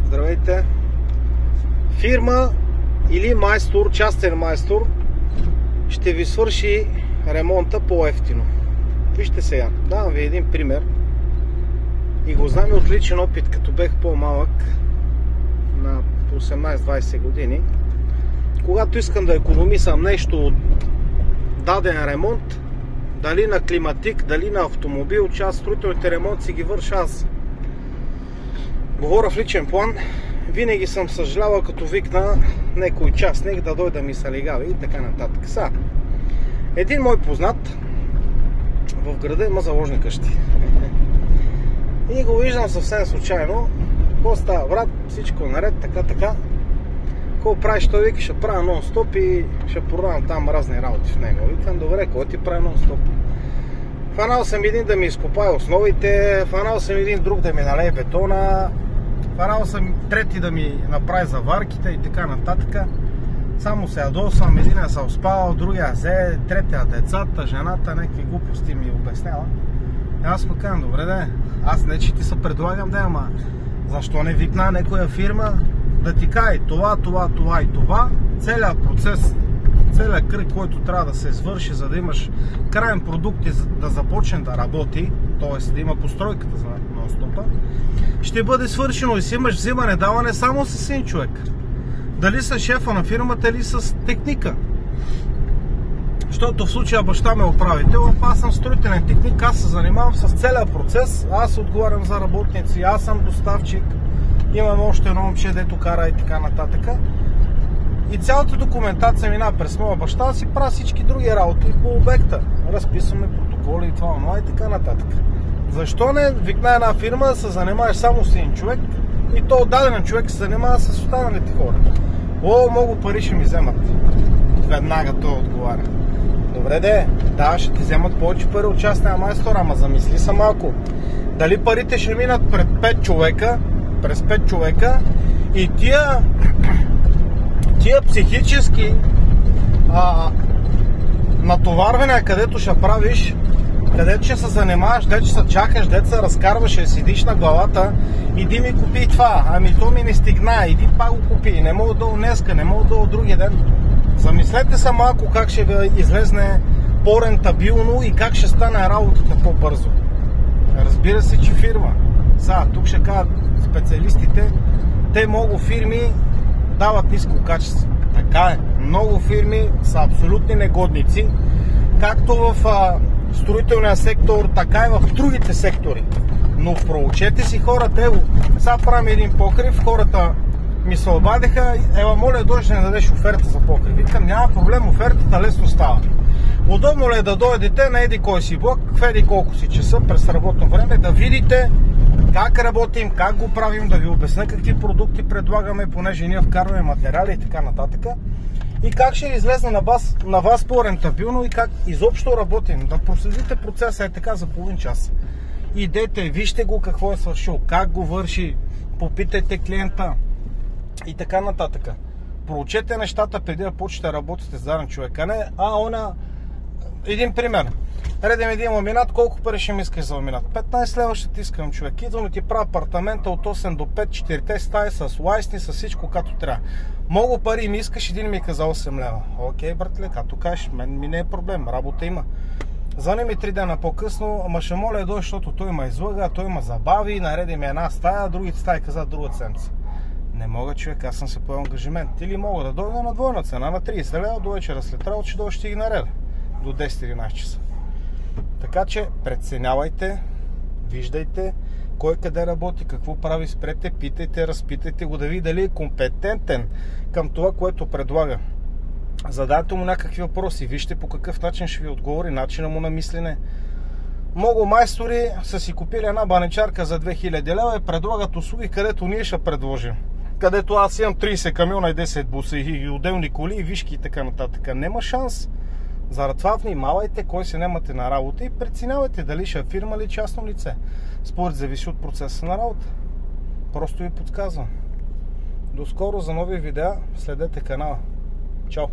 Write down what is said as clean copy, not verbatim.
Здравейте! Фирма или майстор, частен майстор ще ви свърши ремонта по-евтино. Вижте сега, давам ви един пример и го знам от личен опит, като бех по-малък, на 18-20 години. Когато искам да икономисам нещо от даден ремонт, дали на климатик, дали на автомобил, част строителните ремонти си ги върша аз. Говоря в личен план, винаги съм съжалявал, като викна некой частник да дойде да ми се легави и така нататък. Сега, един мой познат в града има заложни къщи. И го виждам съвсем случайно. Какво става, брат? Всичко наред, така. Какво правиш? Той вика, ще правя нон-стоп и ще продавам там разни работи в него. Викам, добре, кой ти прави нон-стоп? Фанал съм един да ми изкопая основите, фанал съм един друг да ми налее бетона, фанал съм трети да ми направи заварките и така нататък. Само се ядосвам, един се успал, другия взе, третия децата, жената, някакви глупости ми обяснява. И аз му казвам, добре де, аз не че ти се предлагам да, ама защо не викна някоя фирма да ти каже това и това, целият процес, целият кръг, който трябва да се свърши, за да имаш краен продукт и да започне да работи, т.е. да има постройката за нон-стопа, ще бъде свършено и си имаш взимане-даване само с един човек. Дали с шефа на фирмата или с техника. Защото в случая баща ме управител, аз съм строителен техник, аз се занимавам с целият процес, аз отговарям за работници, аз съм доставчик, имам още едно момче, дето кара и така нататък. И цялата документация мина през моя баща, си прави всички други работи по обекта. Разписваме протоколи и това и така нататък. Защо не викна една фирма да се занимаваш само с един човек и то даден човек се занимава с останалите хора? О, много пари ще ми вземат. Веднага той отговаря. Добре де, да, ще ти вземат повече пари от частния майстор, ама замисли се малко. Дали парите ще минат през 5 човека и тия психически натоварвания, където ще правиш, където ще се занимаваш, където ще се чакаш, където се разкарваш, ще седиш на главата, иди ми купи това, ами то ми не стигна, иди пак го купи, не мога да днеска, не мога да други ден. Замислете се малко как ще ви излезне по-рентабилно и как ще стане работата по-бързо. Разбира се, че фирма. Сега, тук ще кажат специалистите, те много фирми дават ниско качество. Така е. Много фирми са абсолютни негодници, както в строителния сектор, така и в другите сектори. Но проучете си хората. Сега правим един покрив, хората ми се обадиха, моля, дойдеш да не дадеш оферта за покрив. Викам, няма проблем, офертата лесно става. Удобно ли е да дойдете на еди кой си блок, в еди колко си часа през работно време, да видите как работим, как го правим, да ви обясня какви продукти предлагаме, понеже ние вкарваме материали и така нататък. И как ще излезе на вас по-рентабилно и как изобщо работим. Да проследите процеса е така за половин час. Идете, вижте го какво е свършил, как го върши, попитайте клиента и така нататък. Проучете нещата преди да почнете да работите с даден човек, а не един пример. Редем един ламинат, колко пари ще ми искаш за ламинат? 15 лева ще ти искам, човек. Идвам и ти правя апартамента от 8 до 5, 4 стаи с лайсни, с всичко като трябва. Много пари ми искаш, един ми каза 8 лева. Окей, братле, като кажеш, мен ми не е проблем, работа има. Звъни ми 3 дена по-късно, ама ще моля дойде, защото той има излъга, той има забави, нареди ми една стая, а другите стаи каза другата седмица. Не мога, човек, аз съм се поел ангажимент. Или мога да дойда на двойна цена, на 30 лева, до вечера след работа ще дойде, ще ги нареда. До 10-11 часа. Така че преценявайте, виждайте кой къде работи, какво прави, спрете, питайте, разпитайте го, да види дали е компетентен към това, което предлага. Задайте му някакви въпроси, вижте по какъв начин ще ви отговори, начина му на мислене. Много майстори са си купили една баничарка за 2000 лева и предлагат услуги, където ние ще предложим. Където аз имам 30 камиона и 10 буса и отделни коли и вишки и така нататък. Нема шанс. Заради това внимавайте кой се наемате на работа и преценявайте дали ще е фирма или частно лице. Според зависи от процеса на работа. Просто ви подсказвам. До скоро за нови видеа, следете канала. Чао!